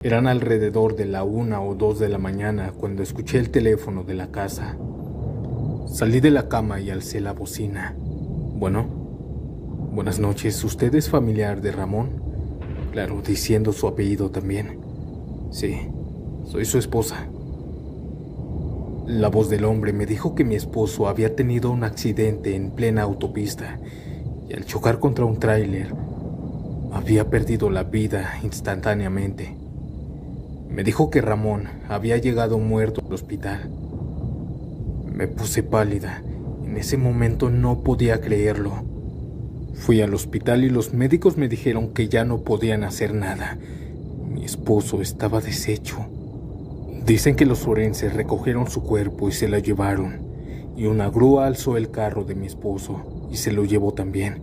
Eran alrededor de la 1 o 2 de la mañana cuando escuché el teléfono de la casa. Salí de la cama y alcé la bocina. Bueno, buenas noches, ¿usted es familiar de Ramón? Claro, diciendo su apellido también. Sí, soy su esposa. La voz del hombre me dijo que mi esposo había tenido un accidente en plena autopista y al chocar contra un tráiler había perdido la vida instantáneamente. Me dijo que Ramón había llegado muerto al hospital. Me puse pálida. En ese momento no podía creerlo. Fui al hospital y los médicos me dijeron que ya no podían hacer nada. Mi esposo estaba deshecho. Dicen que los forenses recogieron su cuerpo y se lo llevaron, y una grúa alzó el carro de mi esposo y se lo llevó también.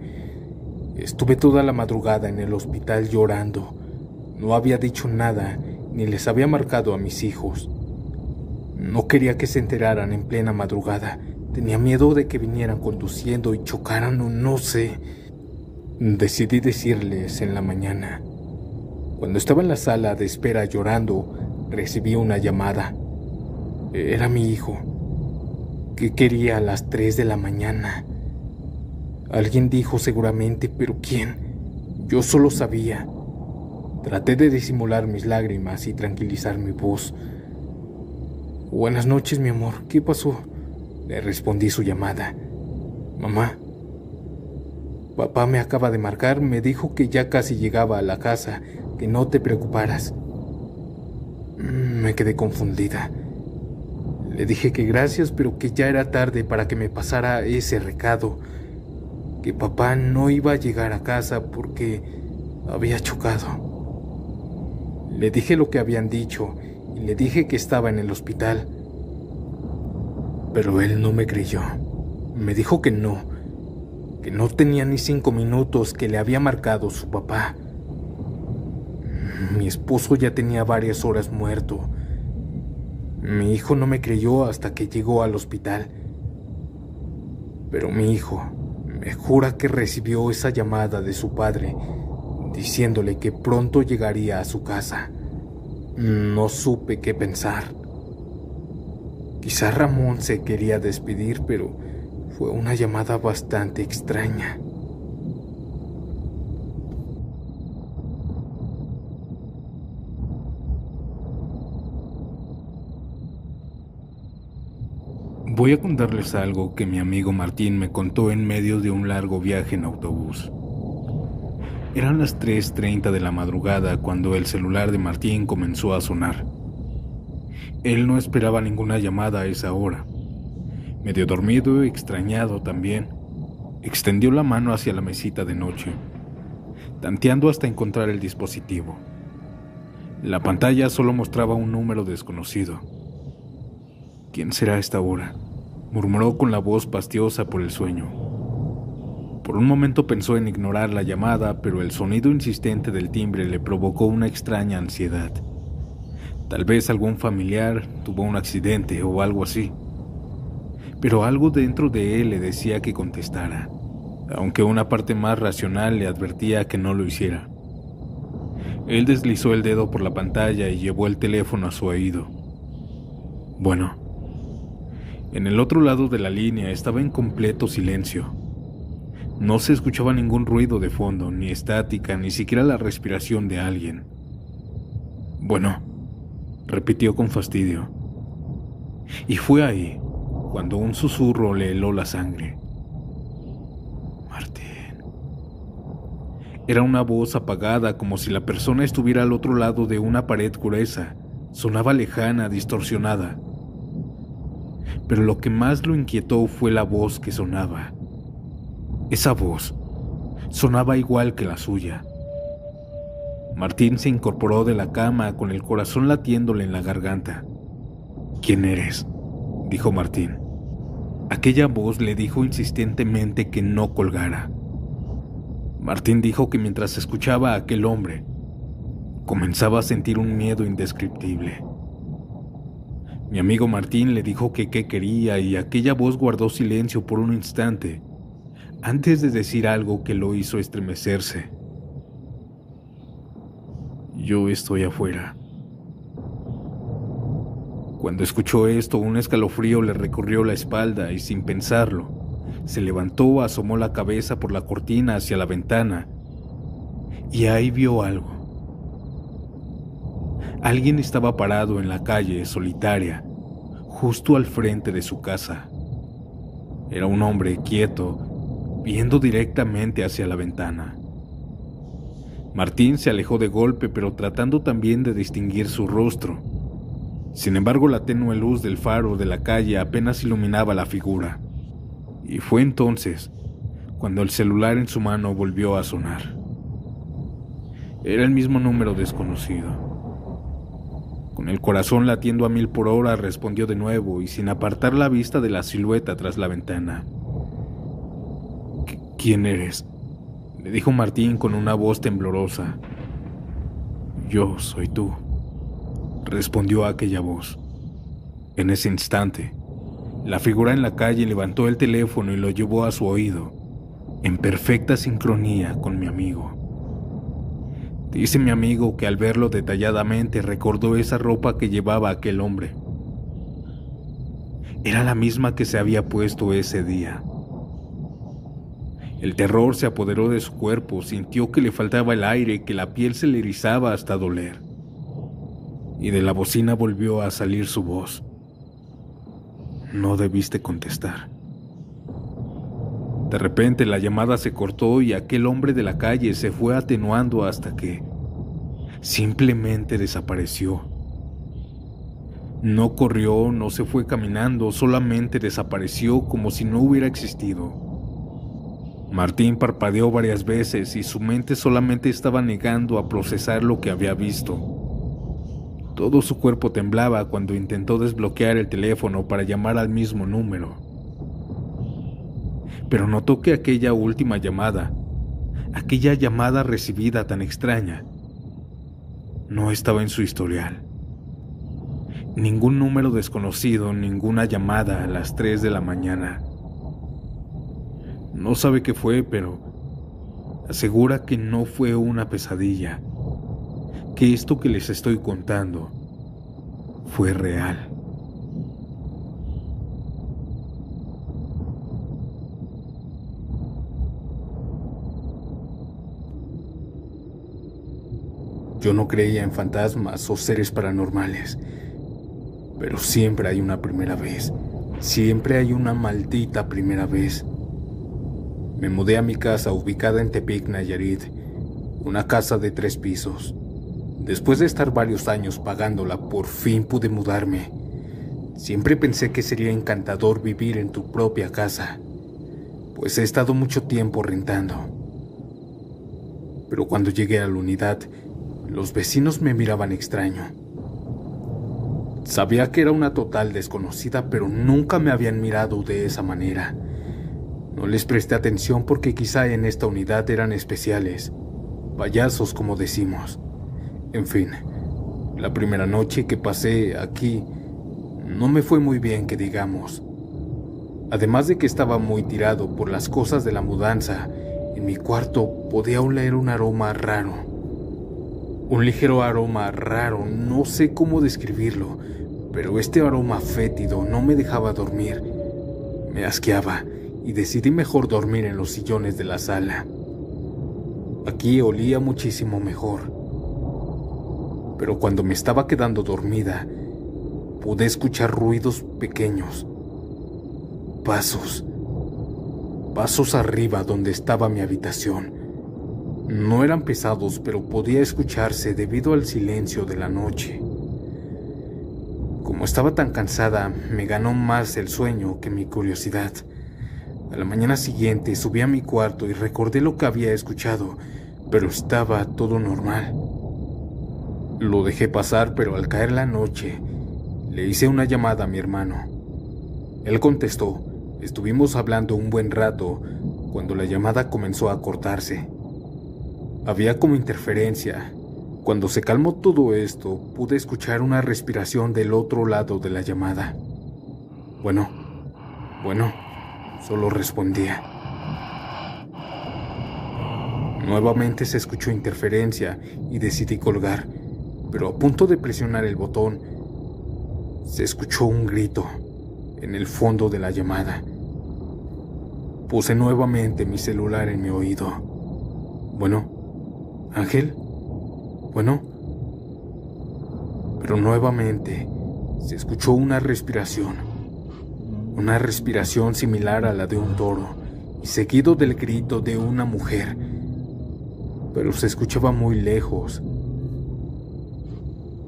Estuve toda la madrugada en el hospital llorando. No había dicho nada, ni les había marcado a mis hijos. No quería que se enteraran en plena madrugada. Tenía miedo de que vinieran conduciendo y chocaran o no sé. Decidí decirles en la mañana. Cuando estaba en la sala de espera llorando, recibí una llamada. Era mi hijo. ¿Qué quería a las 3 de la mañana? Alguien dijo seguramente, pero ¿quién? Yo solo sabía. Traté de disimular mis lágrimas y tranquilizar mi voz. Buenas noches, mi amor. ¿Qué pasó? Le respondí su llamada. Mamá. Papá me acaba de marcar, me dijo que ya casi llegaba a la casa, que no te preocuparas. Me quedé confundida. Le dije que gracias, pero que ya era tarde para que me pasara ese recado, que papá no iba a llegar a casa porque había chocado. Le dije lo que habían dicho y le dije que estaba en el hospital. Pero él no me creyó. Me dijo que no tenía ni 5 minutos que le había marcado su papá. Mi esposo ya tenía varias horas muerto. Mi hijo no me creyó hasta que llegó al hospital. Pero mi hijo me jura que recibió esa llamada de su padre, diciéndole que pronto llegaría a su casa. No supe qué pensar. Quizá Ramón se quería despedir, pero fue una llamada bastante extraña. Voy a contarles algo que mi amigo Martín me contó en medio de un largo viaje en autobús. Eran las 3:30 de la madrugada cuando el celular de Martín comenzó a sonar. Él no esperaba ninguna llamada a esa hora. Medio dormido y extrañado también, extendió la mano hacia la mesita de noche, tanteando hasta encontrar el dispositivo. La pantalla solo mostraba un número desconocido. ¿Quién será a esta hora?, murmuró con la voz pastiosa por el sueño. Por un momento pensó en ignorar la llamada, pero el sonido insistente del timbre le provocó una extraña ansiedad. Tal vez algún familiar tuvo un accidente o algo así. Pero algo dentro de él le decía que contestara, aunque una parte más racional le advertía que no lo hiciera. Él deslizó el dedo por la pantalla y llevó el teléfono a su oído. Bueno, en el otro lado de la línea estaba en completo silencio. No se escuchaba ningún ruido de fondo, ni estática, ni siquiera la respiración de alguien. Bueno, repitió con fastidio. Y fue ahí cuando un susurro le heló la sangre. Martín. Era una voz apagada, como si la persona estuviera al otro lado de una pared gruesa. Sonaba lejana, distorsionada. Pero lo que más lo inquietó fue la voz que sonaba. Esa voz sonaba igual que la suya. Martín se incorporó de la cama con el corazón latiéndole en la garganta. ¿Quién eres?, dijo Martín. Aquella voz le dijo insistentemente que no colgara. Martín dijo que mientras escuchaba a aquel hombre, comenzaba a sentir un miedo indescriptible. Mi amigo Martín le dijo que qué quería y aquella voz guardó silencio por un instante, antes de decir algo que lo hizo estremecerse. Yo estoy afuera, Cuando escuchó esto, un escalofrío le recorrió la espalda y sin pensarlo, se levantó, asomó la cabeza por la cortina hacia la ventana y ahí vio algo. Alguien estaba parado en la calle, solitaria, justo al frente de su casa. Era un hombre quieto, viendo directamente hacia la ventana. Martín se alejó de golpe, pero tratando también de distinguir su rostro. Sin embargo, la tenue luz del faro de la calle apenas iluminaba la figura. Y fue entonces cuando el celular en su mano volvió a sonar. Era el mismo número desconocido. Con el corazón latiendo a 1000 por hora, respondió de nuevo y sin apartar la vista de la silueta tras la ventana. ¿Quién eres?, le dijo Martín con una voz temblorosa. Yo soy tú, respondió aquella voz. En ese instante, la figura en la calle levantó el teléfono y lo llevó a su oído, en perfecta sincronía con mi amigo. Dice mi amigo que al verlo detalladamente recordó esa ropa que llevaba aquel hombre. Era la misma que se había puesto ese día. El terror se apoderó de su cuerpo, sintió que le faltaba el aire, que la piel se le erizaba hasta doler. Y de la bocina volvió a salir su voz. No debiste contestar. De repente la llamada se cortó y aquel hombre de la calle se fue atenuando hasta que simplemente desapareció. No corrió, no se fue caminando, solamente desapareció como si no hubiera existido. Martín parpadeó varias veces y su mente solamente estaba negando a procesar lo que había visto. Todo su cuerpo temblaba cuando intentó desbloquear el teléfono para llamar al mismo número. Pero notó que aquella última llamada, aquella llamada recibida tan extraña, no estaba en su historial. Ningún número desconocido, ninguna llamada a las 3 de la mañana. No sabe qué fue, pero asegura que no fue una pesadilla, que esto que les estoy contando fue real. Yo no creía en fantasmas o seres paranormales, pero siempre hay una primera vez, siempre hay una maldita primera vez. Me mudé a mi casa ubicada en Tepic, Nayarit, una casa de 3 pisos. Después de estar varios años pagándola, por fin pude mudarme. Siempre pensé que sería encantador vivir en tu propia casa, pues he estado mucho tiempo rentando. Pero cuando llegué a la unidad, los vecinos me miraban extraño. Sabía que era una total desconocida, pero nunca me habían mirado de esa manera. No les presté atención porque quizá en esta unidad eran especiales, payasos como decimos. En fin, la primera noche que pasé aquí no me fue muy bien, que digamos. Además de que estaba muy tirado por las cosas de la mudanza, en mi cuarto podía oler un aroma raro. Un ligero aroma raro, no sé cómo describirlo, pero este aroma fétido no me dejaba dormir. Me asqueaba y decidí mejor dormir en los sillones de la sala. Aquí olía muchísimo mejor. Pero cuando me estaba quedando dormida, pude escuchar ruidos pequeños. Pasos arriba donde estaba mi habitación. No eran pesados, pero podía escucharse debido al silencio de la noche. Como estaba tan cansada, me ganó más el sueño que mi curiosidad. A la mañana siguiente subí a mi cuarto y recordé lo que había escuchado, pero estaba todo normal. Lo dejé pasar, pero al caer la noche, le hice una llamada a mi hermano. Él contestó, estuvimos hablando un buen rato, cuando la llamada comenzó a cortarse. Había como interferencia. Cuando se calmó todo esto, pude escuchar una respiración del otro lado de la llamada. Bueno, solo respondía. Nuevamente se escuchó interferencia y decidí colgar, pero a punto de presionar el botón, Se escuchó un grito en el fondo de la llamada. Puse nuevamente mi celular en mi oído. Bueno, Ángel, bueno. Pero nuevamente se escuchó una respiración similar a la de un toro, y seguido del grito de una mujer, pero se escuchaba muy lejos.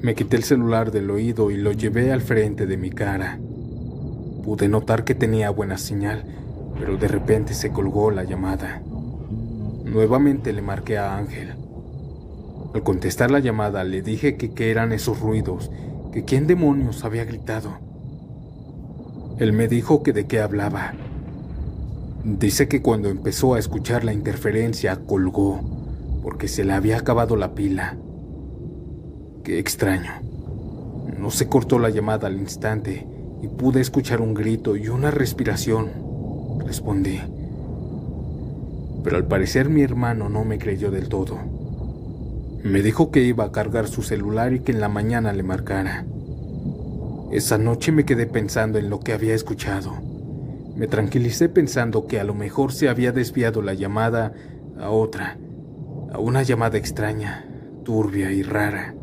Me quité el celular del oído y lo llevé al frente de mi cara. Pude notar que tenía buena señal, pero de repente se colgó la llamada. Nuevamente le marqué a Ángel. Al contestar la llamada le dije que qué eran esos ruidos, que quién demonios había gritado. Él me dijo que de qué hablaba. Dice que cuando empezó a escuchar la interferencia colgó, porque se le había acabado la pila. Qué extraño. No se cortó la llamada al instante y pude escuchar un grito y una respiración. Respondí. Pero al parecer mi hermano no me creyó del todo. Me dijo que iba a cargar su celular y que en la mañana le marcara. Esa noche me quedé pensando en lo que había escuchado. Me tranquilicé pensando que a lo mejor se había desviado la llamada a otra, a una llamada extraña, turbia y rara.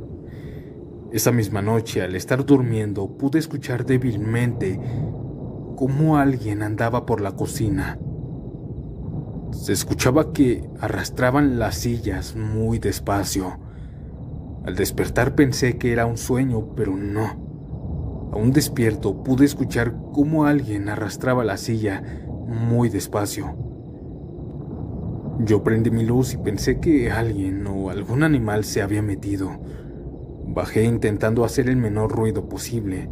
Esa misma noche, al estar durmiendo, pude escuchar débilmente cómo alguien andaba por la cocina. Se escuchaba que arrastraban las sillas muy despacio. Al despertar pensé que era un sueño, pero no. Aún despierto, pude escuchar cómo alguien arrastraba la silla muy despacio. Yo prendí mi luz y pensé que alguien o algún animal se había metido. Bajé intentando hacer el menor ruido posible.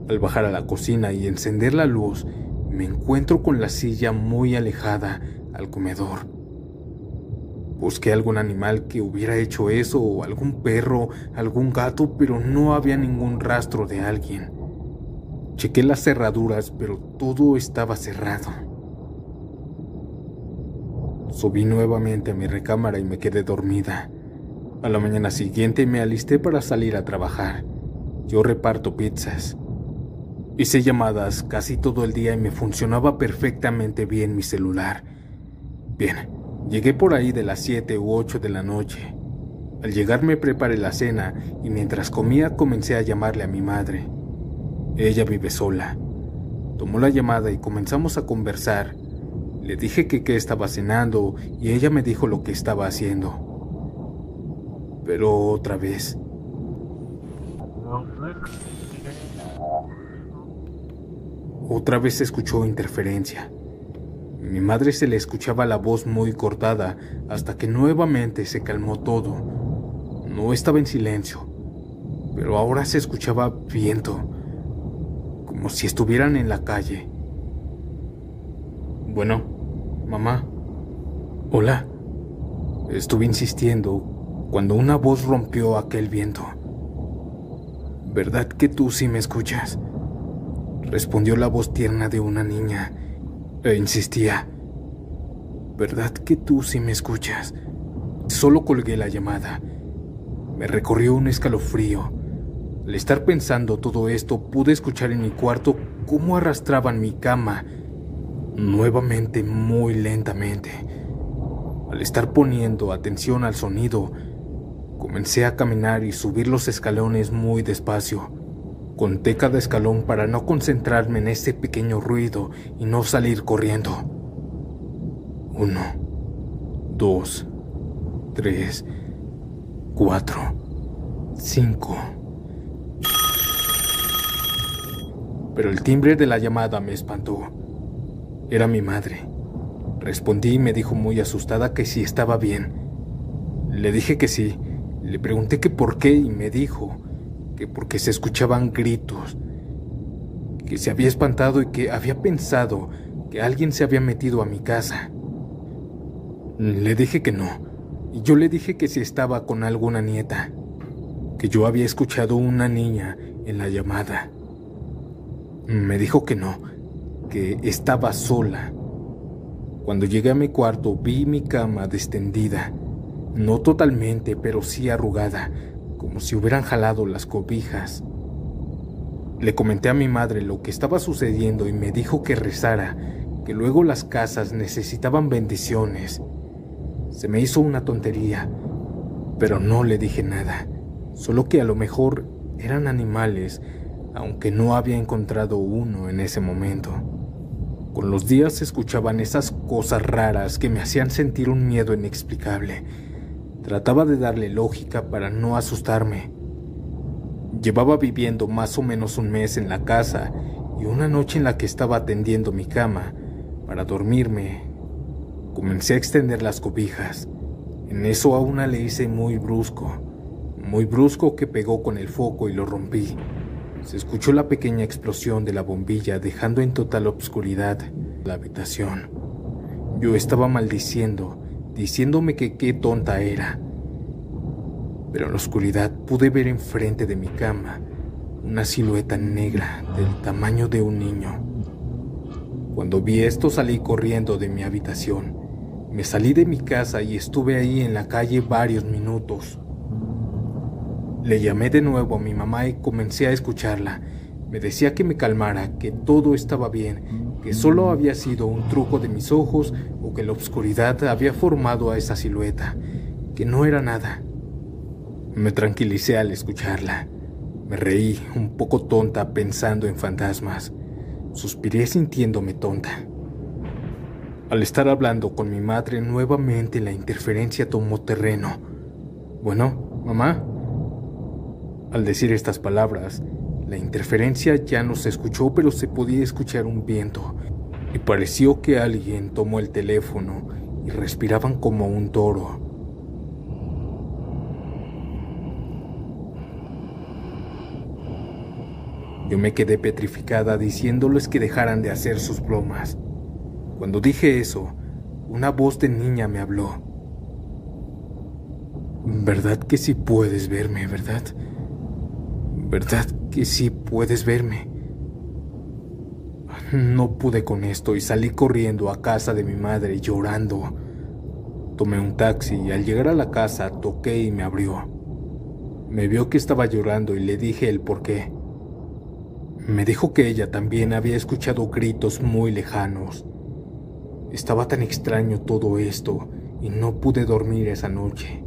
Al bajar a la cocina y encender la luz, me encuentro con la silla muy alejada al comedor. Busqué algún animal que hubiera hecho eso, o algún perro, algún gato, pero no había ningún rastro de alguien. Chequé las cerraduras, pero todo estaba cerrado. Subí nuevamente a mi recámara y me quedé dormida. A la mañana siguiente me alisté para salir a trabajar. Yo reparto pizzas. Hice llamadas casi todo el día y me funcionaba perfectamente bien mi celular. Bien, llegué por ahí de las 7 u 8 de la noche. Al llegar me preparé la cena y mientras comía comencé a llamarle a mi madre. Ella vive sola. Tomó la llamada y comenzamos a conversar. Le dije que qué estaba cenando y ella me dijo lo que estaba haciendo. Pero otra vez se escuchó interferencia. Mi madre se le escuchaba la voz muy cortada hasta que nuevamente se calmó todo. No estaba en silencio, pero ahora se escuchaba viento, como si estuvieran en la calle. Bueno, mamá. Hola. Estuve insistiendo cuando una voz rompió aquel viento. ¿Verdad que tú sí me escuchas?, respondió la voz tierna de una niña, e insistía. ¿Verdad que tú sí me escuchas? Solo colgué la llamada. Me recorrió un escalofrío. Al estar pensando todo esto, pude escuchar en mi cuarto cómo arrastraban mi cama, nuevamente muy lentamente. Al estar poniendo atención al sonido, comencé a caminar y subir los escalones muy despacio. Conté cada escalón para no concentrarme en ese pequeño ruido y no salir corriendo. 1, 2, 3, 4, 5. Pero el timbre de la llamada me espantó. Era mi madre. Respondí y me dijo muy asustada que si estaba bien. Le dije que sí. Le pregunté que por qué y me dijo que porque se escuchaban gritos, que se había espantado y que había pensado que alguien se había metido a mi casa. Le dije que no, y yo le dije que si estaba con alguna nieta, que yo había escuchado una niña en la llamada. Me dijo que no, que estaba sola. Cuando llegué a mi cuarto vi mi cama destendida, no totalmente, pero sí arrugada, como si hubieran jalado las cobijas. Le comenté a mi madre lo que estaba sucediendo y me dijo que rezara, que luego las casas necesitaban bendiciones. Se me hizo una tontería, pero no le dije nada, solo que a lo mejor eran animales, aunque no había encontrado uno en ese momento. Con los días se escuchaban esas cosas raras que me hacían sentir un miedo inexplicable. Trataba de darle lógica para no asustarme. Llevaba viviendo más o menos un mes en la casa y una noche en la que estaba tendiendo mi cama para dormirme, comencé a extender las cobijas. En eso a una le hice muy brusco que pegó con el foco y lo rompí. Se escuchó la pequeña explosión de la bombilla dejando en total obscuridad la habitación. Yo estaba maldiciendo, diciéndome que qué tonta era. Pero en la oscuridad pude ver enfrente de mi cama una silueta negra del tamaño de un niño. Cuando vi esto salí corriendo de mi habitación. Me salí de mi casa y estuve ahí en la calle varios minutos. Le llamé de nuevo a mi mamá y comencé a escucharla. Me decía que me calmara, que todo estaba bien, que solo había sido un truco de mis ojos o que la oscuridad había formado a esa silueta, que no era nada. Me tranquilicé al escucharla. Me reí, un poco tonta, pensando en fantasmas. Suspiré sintiéndome tonta. Al estar hablando con mi madre, nuevamente la interferencia tomó terreno. «Bueno, mamá». Al decir estas palabras, la interferencia ya no se escuchó, pero se podía escuchar un viento, y pareció que alguien tomó el teléfono y respiraban como un toro. Yo me quedé petrificada diciéndoles que dejaran de hacer sus bromas. Cuando dije eso, una voz de niña me habló. «¿Verdad que sí puedes verme, verdad? ¿Verdad que sí puedes verme?» No pude con esto y salí corriendo a casa de mi madre llorando. Tomé un taxi y al llegar a la casa toqué y me abrió. Me vio que estaba llorando y le dije el porqué. Me dijo que ella también había escuchado gritos muy lejanos. Estaba tan extraño todo esto y no pude dormir esa noche.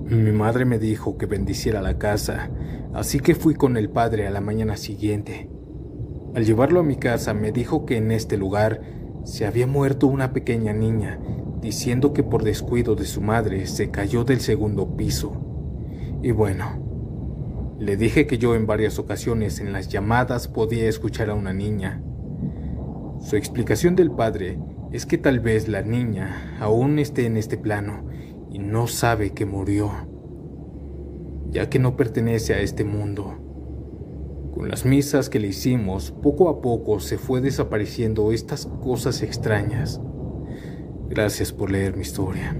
Mi madre me dijo que bendiciera la casa, así que fui con el padre a la mañana siguiente. Al llevarlo a mi casa me dijo que en este lugar se había muerto una pequeña niña, diciendo que por descuido de su madre se cayó del segundo piso. Y bueno, le dije que yo en varias ocasiones en las llamadas podía escuchar a una niña. Su explicación del padre es que tal vez la niña aún esté en este plano y no sabe que murió, ya que no pertenece a este mundo. Con las misas que le hicimos, poco a poco se fue desapareciendo estas cosas extrañas. Gracias por leer mi historia.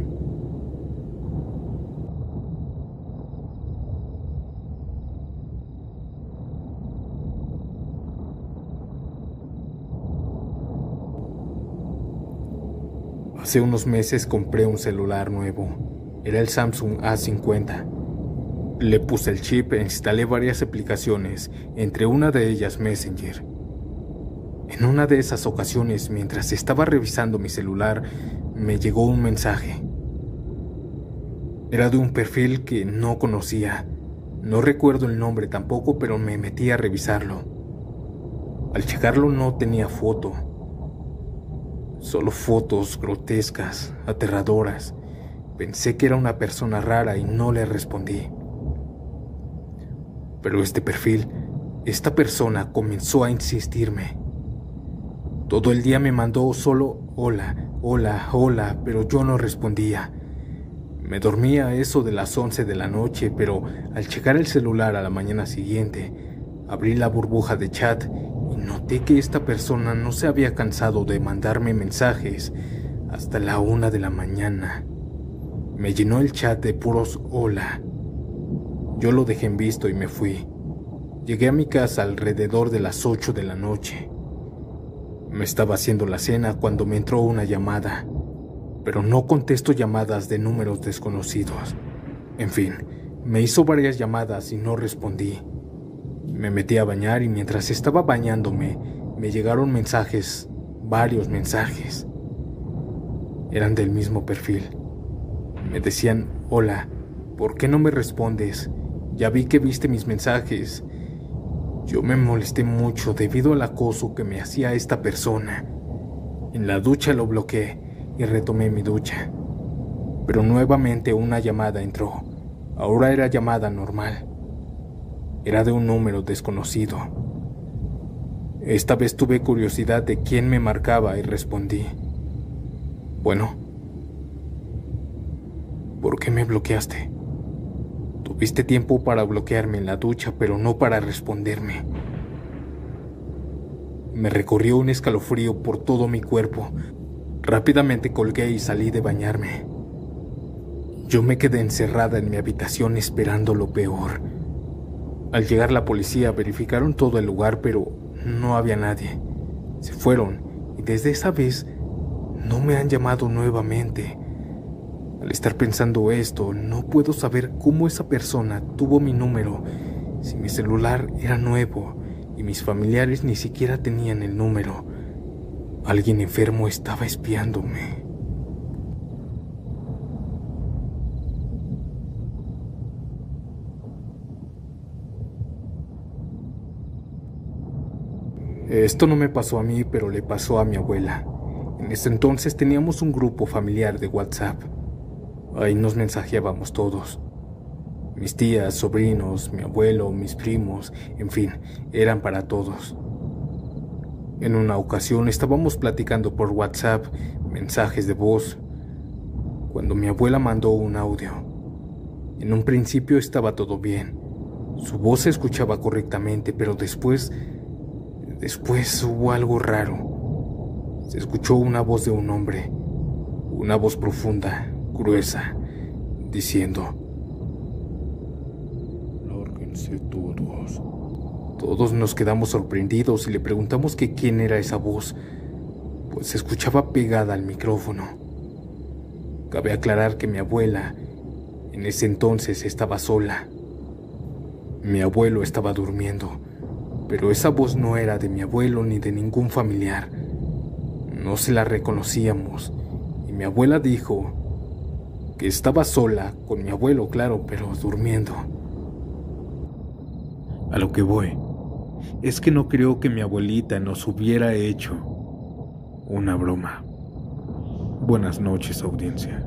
Hace unos meses compré un celular nuevo. Era el Samsung A50. Le puse el chip e instalé varias aplicaciones, entre una de ellas Messenger. En una de esas ocasiones, mientras estaba revisando mi celular, me llegó un mensaje. Era de un perfil que no conocía. No recuerdo el nombre tampoco, pero me metí a revisarlo. Al checarlo no tenía foto. Solo fotos grotescas, aterradoras. Pensé que era una persona rara y no le respondí. Pero este perfil, esta persona comenzó a insistirme. Todo el día me mandó solo hola, hola, hola, pero yo no respondía. Me dormía a eso de las 11 de la noche, pero al checar el celular a la mañana siguiente, abrí la burbuja de chat y noté que esta persona no se había cansado de mandarme mensajes hasta la 1 de la mañana. Me llenó el chat de puros hola. Yo lo dejé en visto y me fui. Llegué a mi casa alrededor de las 8 de la noche. Me estaba haciendo la cena cuando me entró una llamada, pero no contesto llamadas de números desconocidos. En fin, me hizo varias llamadas y no respondí. Me metí a bañar y mientras estaba bañándome me llegaron mensajes, varios mensajes. Eran del mismo perfil. Me decían: hola, ¿por qué no me respondes? Ya vi que viste mis mensajes. Yo me molesté mucho debido al acoso que me hacía esta persona. En la ducha lo bloqueé y retomé mi ducha. Pero nuevamente una llamada entró. Ahora era llamada normal. Era de un número desconocido. Esta vez tuve curiosidad de quién me marcaba y respondí: bueno, ¿por qué me bloqueaste? Tuviste tiempo para bloquearme en la ducha, pero no para responderme. Me recorrió un escalofrío por todo mi cuerpo. Rápidamente colgué y salí de bañarme. Yo me quedé encerrada en mi habitación esperando lo peor. Al llegar la policía verificaron todo el lugar, pero no había nadie. Se fueron y desde esa vez no me han llamado nuevamente. Al estar pensando esto, no puedo saber cómo esa persona tuvo mi número si mi celular era nuevo y mis familiares ni siquiera tenían el número. Alguien enfermo estaba espiándome. Esto no me pasó a mí, pero le pasó a mi abuela. En ese entonces teníamos un grupo familiar de WhatsApp. Ahí nos mensajeábamos todos. Mis tías, sobrinos, mi abuelo, mis primos, en fin, eran para todos. En una ocasión estábamos platicando por WhatsApp, mensajes de voz, cuando mi abuela mandó un audio. En un principio estaba todo bien. Su voz se escuchaba correctamente, pero después hubo algo raro. Se escuchó una voz de un hombre, una voz profunda, gruesa, diciendo: lárguense todos. Todos nos quedamos sorprendidos y le preguntamos que quién era esa voz, pues se escuchaba pegada al micrófono. Cabe aclarar que mi abuela en ese entonces estaba sola. Mi abuelo estaba durmiendo, pero esa voz no era de mi abuelo ni de ningún familiar. No se la reconocíamos y mi abuela dijo que estaba sola, con mi abuelo, claro, pero durmiendo. A lo que voy es que no creo que mi abuelita nos hubiera hecho una broma. Buenas noches, audiencia.